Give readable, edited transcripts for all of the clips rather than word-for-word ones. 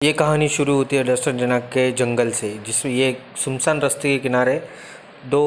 ये कहानी शुरू होती है डस्टरजना के जंगल से, जिसमें ये सुनसान रास्ते के किनारे दो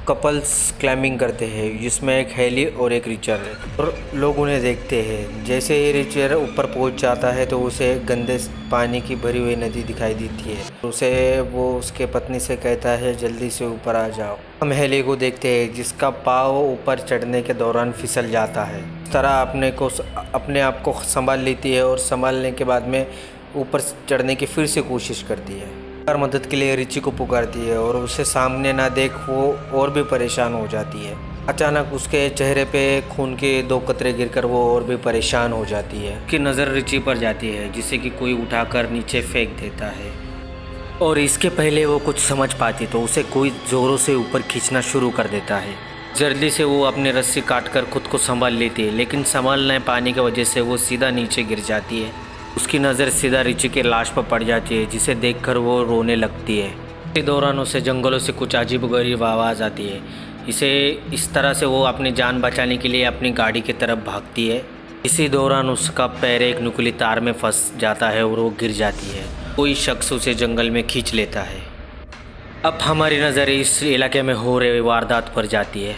कपल्स क्लाइंबिंग करते हैं, जिसमें एक हेली और एक रिचर है। और लोग उन्हें देखते हैं। जैसे ही रिचर ऊपर पहुंच जाता है तो उसे गंदे पानी की भरी हुई नदी दिखाई देती है। वो उसके पत्नी से कहता है, जल्दी से ऊपर आ जाओ। हम हेली को देखते हैं, जिसका पाँव ऊपर चढ़ने के दौरान फिसल जाता है। इस तरह अपने आप को संभाल लेती है और संभालने के बाद में ऊपर चढ़ने की फिर से कोशिश करती है और मदद के लिए रिची को पुकारती है। और उसे सामने ना देख वो और भी परेशान हो जाती है। अचानक उसके चेहरे पे खून के 2 कतरे गिरकर वो और भी परेशान हो जाती है। उसकी नज़र रिची पर जाती है, जिसे कि कोई उठाकर नीचे फेंक देता है। और इसके पहले वो कुछ समझ पाती तो उसे कोई ज़ोरों से ऊपर खींचना शुरू कर देता है। जल्दी से वो अपनी रस्सी काटकर खुद को संभाल लेती है, लेकिन संभाल नहीं पाने की वजह से वो सीधा नीचे गिर जाती है। उसकी नज़र सीधा रिची के लाश पर पड़ जाती है, जिसे देखकर वो रोने लगती है। इसी दौरान उसे जंगलों से कुछ अजीबोगरीब आवाज़ आती है। इस तरह से वो अपनी जान बचाने के लिए अपनी गाड़ी की तरफ भागती है। इसी दौरान उसका पैर एक नुकीली तार में फंस जाता है और वो गिर जाती है। कोई शख्स उसे जंगल में खींच लेता है। अब हमारी नज़र इस इलाके में हो रहे वारदात पर जाती है,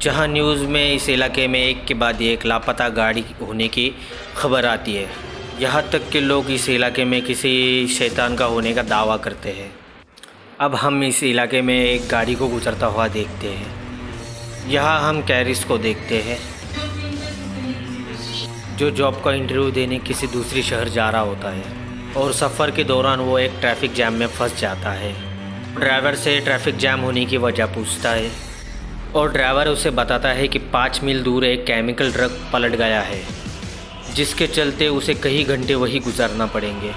जहाँ न्यूज़ में इस इलाके में एक के बाद एक लापता गाड़ी होने की खबर आती है। यहाँ तक कि लोग इस इलाके में किसी शैतान का होने का दावा करते हैं। अब हम इस इलाके में एक गाड़ी को गुजरता हुआ देखते हैं। यहाँ हम कैरिस को देखते हैं, जो जॉब का इंटरव्यू देने किसी दूसरी शहर जा रहा होता है। और सफ़र के दौरान वो एक ट्रैफिक जैम में फंस जाता है। ड्राइवर से ट्रैफिक जैम होने की वजह पूछता है और ड्राइवर उसे बताता है कि 5 मील दूर एक केमिकल ट्रक पलट गया है, जिसके चलते उसे कई घंटे वही गुजारना पड़ेंगे।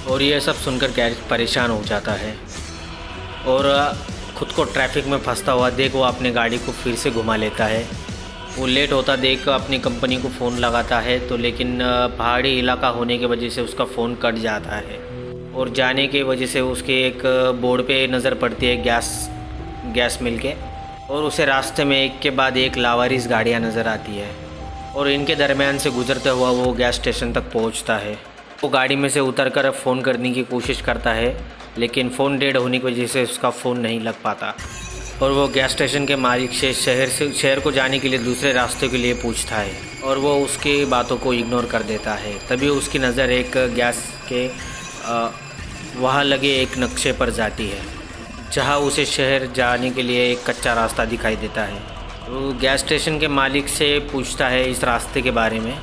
और यह सब सुनकर कैरिस परेशान हो जाता है और खुद को ट्रैफिक में फंसता हुआ देख वो अपनी गाड़ी को फिर से घुमा लेता है। वो लेट होता देख अपनी कंपनी को फ़ोन लगाता है, तो लेकिन पहाड़ी इलाका होने की वजह से उसका फ़ोन कट जाता है। और जाने की वजह से उसके एक बोर्ड पे नज़र पड़ती है गैस मिल के, और उसे रास्ते में एक के बाद एक लावारिस गाड़ियाँ नज़र आती है। और इनके दरमियान से गुजरता हुआ वो गैस स्टेशन तक पहुंचता है। वो गाड़ी में से उतरकर फ़ोन करने की कोशिश करता है, लेकिन फ़ोन डेड होने की वजह से उसका फ़ोन नहीं लग पाता। और वो गैस स्टेशन के मालिक से शहर को जाने के लिए दूसरे रास्ते के लिए पूछता है, और वो उसकी बातों को इग्नोर कर देता है। तभी उसकी नज़र एक गैस के वहाँ लगे एक नक्शे पर जाती है, जहाँ उसे शहर जाने के लिए एक कच्चा रास्ता दिखाई देता है। वो गैस स्टेशन के मालिक से पूछता है इस रास्ते के बारे में,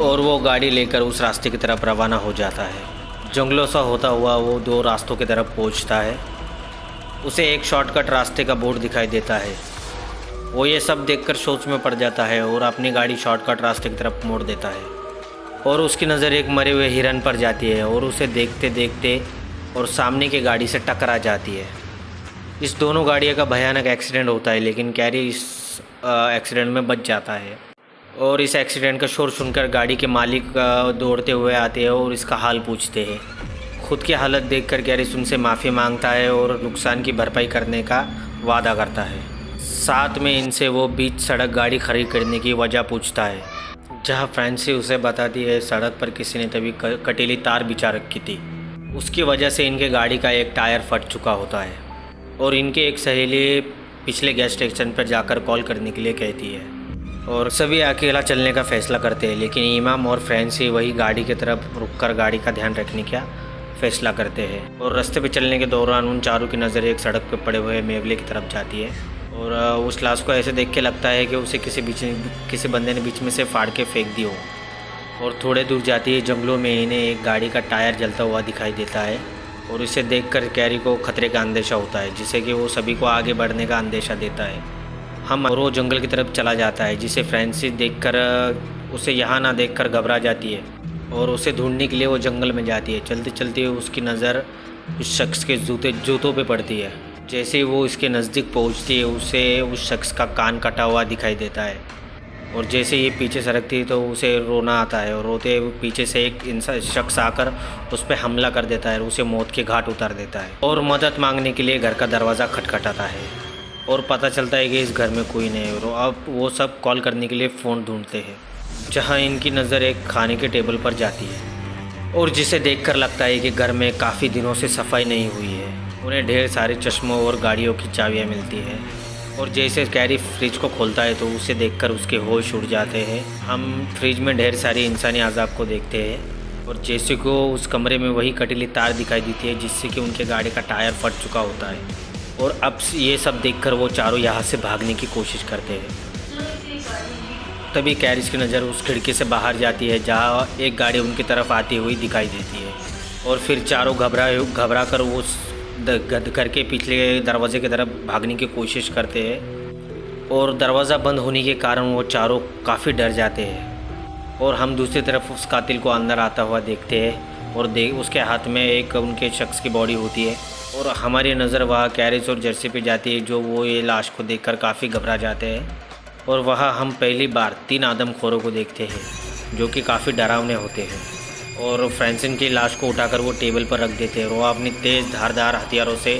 और वो गाड़ी लेकर उस रास्ते की तरफ रवाना हो जाता है। जंगलों सा होता हुआ वो 2 रास्तों की तरफ पहुंचता है। उसे एक शॉर्टकट रास्ते का बोर्ड दिखाई देता है। वो ये सब देखकर सोच में पड़ जाता है और अपनी गाड़ी शॉर्टकट रास्ते की तरफ मोड़ देता है। और उसकी नज़र एक मरे हुए हिरन पर जाती है और उसे देखते देखते और सामने की गाड़ी से टकरा जाती है। इस दोनों गाड़ियों का भयानक एक्सीडेंट होता है, लेकिन कैरी इस एक्सीडेंट में बच जाता है। और इस एक्सीडेंट का शोर सुनकर गाड़ी के मालिक दौड़ते हुए आते हैं और इसका हाल पूछते हैं। खुद की हालत देखकर कैरी उनसे माफ़ी मांगता है और नुकसान की भरपाई करने का वादा करता है। साथ में इनसे वो बीच सड़क गाड़ी खरीद करने की वजह पूछता है, जहाँ फ्रांसी उसे बताती है सड़क पर किसी ने तभी कटीली तार बिछा रखी थी। उसकी वजह से इनके गाड़ी का एक टायर फट चुका होता है। और इनके एक सहेली पिछले गैस स्टेशन पर जाकर कॉल करने के लिए कहती है, और सभी अकेला चलने का फ़ैसला करते हैं। लेकिन इमाम और फ्रांसी वही गाड़ी की तरफ रुककर गाड़ी का ध्यान रखने का फ़ैसला करते हैं। और रास्ते पे चलने के दौरान उन चारों की नज़र एक सड़क पर पड़े हुए मेवले की तरफ जाती है। और उस लाश को ऐसे देख के लगता है कि उसे किसी बंदे ने बीच में से फाड़ के फेंक दी हो। और थोड़े दूर जाती है जंगलों में इन्हें एक गाड़ी का टायर जलता हुआ दिखाई देता है, और इसे देखकर कैरी को खतरे का अंदेशा होता है, जिससे कि वो सभी को आगे बढ़ने का अंदेशा देता है। और वो जंगल की तरफ चला जाता है, जिसे फ्रांसी देखकर उसे यहाँ ना देखकर घबरा जाती है और उसे ढूंढने के लिए वो जंगल में जाती है। चलते चलते उसकी नज़र उस शख्स के जूतों पे पड़ती है। जैसे ही वो इसके नज़दीक पहुँचती है, उसे उस शख्स का कान कटा हुआ दिखाई देता है। और जैसे ये पीछे सरकती है तो उसे रोना आता है, और रोते पीछे से एक इंसान शख्स आकर उस पर हमला कर देता है और उसे मौत के घाट उतार देता है। और मदद मांगने के लिए घर का दरवाज़ा खटखटाता है और पता चलता है कि इस घर में कोई नहीं है। और अब वो सब कॉल करने के लिए फ़ोन ढूंढते हैं, जहाँ इनकी नज़र एक खाने के टेबल पर जाती है। और जिसे देखकर लगता है कि घर में काफ़ी दिनों से सफाई नहीं हुई है। उन्हें ढेर सारे चश्मों और गाड़ियों की चाबियाँ मिलती है और जैसे कैरी फ्रिज को खोलता है तो उसे देखकर उसके होश उड़ जाते हैं। हम फ्रिज में ढेर सारी इंसानी अज़ाब को देखते हैं और जैसे को उस कमरे में वही कटीली तार दिखाई देती है जिससे कि उनके गाड़ी का टायर फट चुका होता है। और अब ये सब देखकर वो चारों यहाँ से भागने की कोशिश करते हैं। तभी कैरिस की नज़र उस खिड़की से बाहर जाती है जहाँ एक गाड़ी उनकी तरफ आती हुई दिखाई देती है और फिर चारों घबरा कर उस घर के पिछले दरवाजे की तरफ भागने की कोशिश करते हैं और दरवाज़ा बंद होने के कारण वो चारों काफ़ी डर जाते हैं। और हम दूसरी तरफ उस कातिल को अंदर आता हुआ देखते हैं और उसके हाथ में एक उनके शख्स की बॉडी होती है और हमारी नज़र वहाँ कैरिस और जर्सी पे जाती है जो वो ये लाश को देखकर काफ़ी घबरा जाते हैं। और वहाँ हम पहली बार 3 आदमखोरों को देखते हैं जो कि काफ़ी डरावने होते हैं और फ्रांसिन की लाश को उठाकर वो टेबल पर रख देते हैं और वो अपनी तेज़ धारदार हथियारों से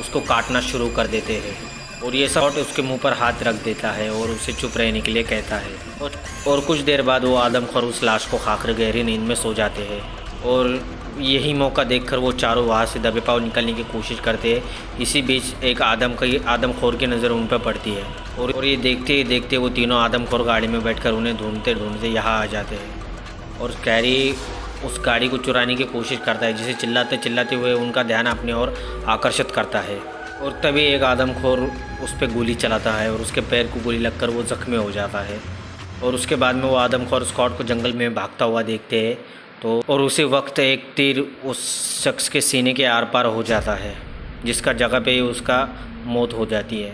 उसको काटना शुरू कर देते हैं। और ये शॉट उसके मुंह पर हाथ रख देता है और उसे चुप रहने के लिए कहता है। और कुछ देर बाद वो आदमखोर उस लाश को खाकर गहरी नींद में सो जाते हैं और यही मौका देखकर वो चारों वहाँ से दबे पाँव निकलने की कोशिश करते हैं। इसी बीच एक आदमखोर की नज़र उन पर पड़ती है और ये देखते ही देखते वो तीनों आदमखोर गाड़ी में बैठकर उन्हें ढूंढते ढूंढते यहाँ आ जाते हैं और कैरी उस गाड़ी को चुराने की कोशिश करता है जिसे चिल्लाते चिल्लाते हुए उनका ध्यान अपनी ओर आकर्षित करता है। और तभी एक आदमखोर उस पर गोली चलाता है और उसके पैर को गोली लगकर वो ज़ख्मी हो जाता है। और उसके बाद में वो आदमखोर स्कॉट को जंगल में भागता हुआ देखते हैं तो और उसी वक्त एक तीर उस शख्स के सीने के आर पार हो जाता है जिसका जगह पे ही उसका मौत हो जाती है।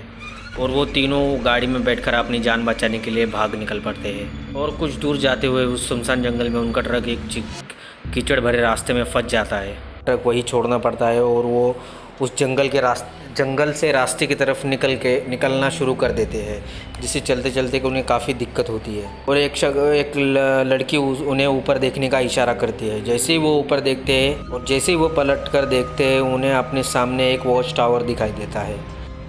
और वो तीनों गाड़ी में बैठकर अपनी जान बचाने के लिए भाग निकल पड़ते हैं। और कुछ दूर जाते हुए उस सुनसान जंगल में उनका ट्रक एक कीचड़ भरे रास्ते में फंस जाता है। ट्रक वही छोड़ना पड़ता है और वो उस जंगल से रास्ते की तरफ निकलना शुरू कर देते हैं जिससे चलते चलते कि उन्हें काफ़ी दिक्कत होती है। और एक लड़की उन्हें ऊपर देखने का इशारा करती है। जैसे ही वो ऊपर देखते हैं और जैसे ही वो पलट कर देखते हैं उन्हें अपने सामने एक वॉच टावर दिखाई देता है।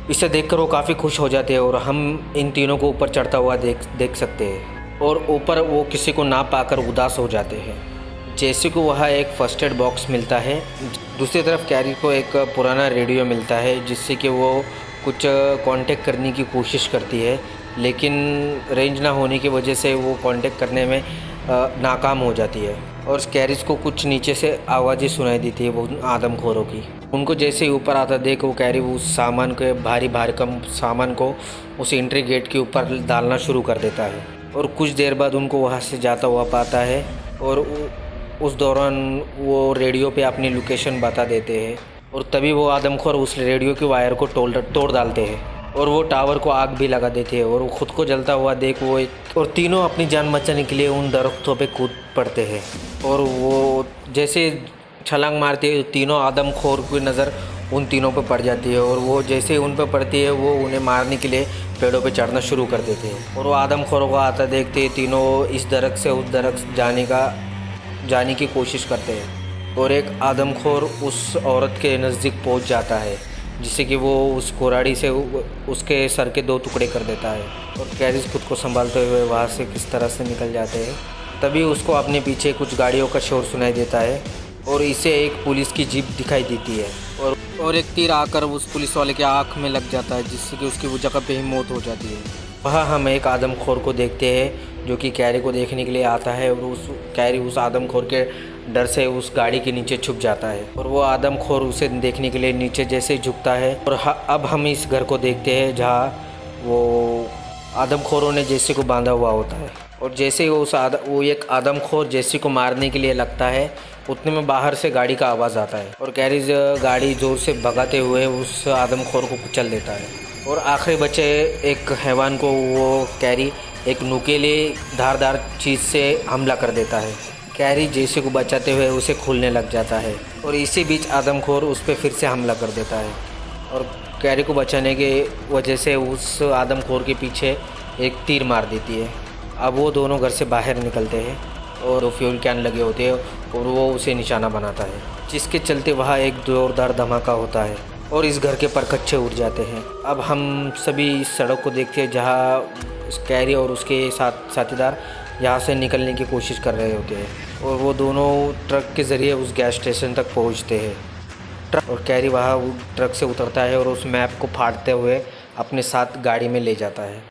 इसे देखकर वो काफ़ी खुश हो जाते हैं और हम इन तीनों को ऊपर चढ़ता हुआ देख सकते हैं। और ऊपर वो किसी को ना पाकर उदास हो जाते हैं। जैसे को वहाँ एक फर्स्ट एड बॉक्स मिलता है। दूसरी तरफ कैरी को एक पुराना रेडियो मिलता है जिससे कि वो कुछ कांटेक्ट करने की कोशिश करती है लेकिन रेंज ना होने की वजह से वो कांटेक्ट करने में नाकाम हो जाती है। और कैरिस को कुछ नीचे से आवाज़ें सुनाई देती है वो आदमखोरों की। उनको जैसे ही ऊपर आता देख वो कैरी उस सामान के भारी कम सामान को उस एंट्री गेट के ऊपर डालना शुरू कर देता है। और कुछ देर बाद उनको वहाँ से जाता हुआ पाता है और उस दौरान वो रेडियो पे अपनी लोकेशन बता देते हैं। और तभी वो आदमखोर उस रेडियो के वायर को तोड़ डालते हैं और वो टावर को आग भी लगा देते हैं। और वो खुद को जलता हुआ देख वो और तीनों अपनी जान बचाने के लिए उन दरख्तों पे कूद पड़ते हैं। और वो जैसे छलांग मारते हैं तीनों आदमखोर की नज़र उन तीनों पे पड़ जाती है और वो जैसे ही उन पे पड़ती है वो उन्हें मारने के लिए पेड़ों पे चढ़ना शुरू कर देते हैं। और वो आदमखोरों को आता देखते ही तीनों इस दरख्त से उस दरख्त जाने की कोशिश करते हैं। और एक आदमखोर उस औरत के नज़दीक पहुंच जाता है जिससे कि वो उस कुराड़ी से उसके सर के 2 टुकड़े कर देता है। और कैरिस खुद को संभालते हुए वहाँ से किस तरह से निकल जाते हैं। तभी उसको अपने पीछे कुछ गाड़ियों का शोर सुनाई देता है और इसे एक पुलिस की जीप दिखाई देती है और एक तीर आकर उस पुलिस वाले के आँख में लग जाता है जिससे कि उसकी वो जगह पे ही मौत हो जाती है। वहाँ हम एक आदमखोर को देखते हैं जो कि कैरी को देखने के लिए आता है और कैरी उस आदमखोर के डर से उस गाड़ी के नीचे छुप जाता है। और वो आदमखोर उसे देखने के लिए नीचे जैसे ही झुकता है। और अब हम इस घर को देखते हैं जहाँ वो आदमखोरों ने जैसे को बांधा हुआ होता है। और जैसे ही वो एक आदमखोर जैसी को मारने के लिए लगता है उतने में बाहर से गाड़ी का आवाज़ आता है और कैरी गाड़ी ज़ोर से भगाते हुए उस आदमखोर को कुचल देता है। और आखिरी बचे एक हैवान को वो कैरी एक नुकीली धारदार चीज़ से हमला कर देता है। कैरी जैसे को बचाते हुए उसे खोलने लग जाता है और इसी बीच आदमखोर उस पर फिर से हमला कर देता है। और कैरी को बचाने के वजह से उस आदमखोर के पीछे एक तीर मार देती है। अब वो दोनों घर से बाहर निकलते हैं और वो फ्यूल कैन लगे होते हैं और वो उसे निशाना बनाता है जिसके चलते वहाँ एक जोरदार धमाका होता है और इस घर के परखच्चे उड़ जाते हैं। अब हम सभी इस सड़क को देखते हैं जहाँ कैरी और उसके साथीदार यहाँ से निकलने की कोशिश कर रहे होते हैं और वो दोनों ट्रक के ज़रिए उस गैस स्टेशन तक पहुंचते हैं। ट्रक और कैरी वहाँ ट्रक से उतरता है और उस मैप को फाड़ते हुए अपने साथ गाड़ी में ले जाता है।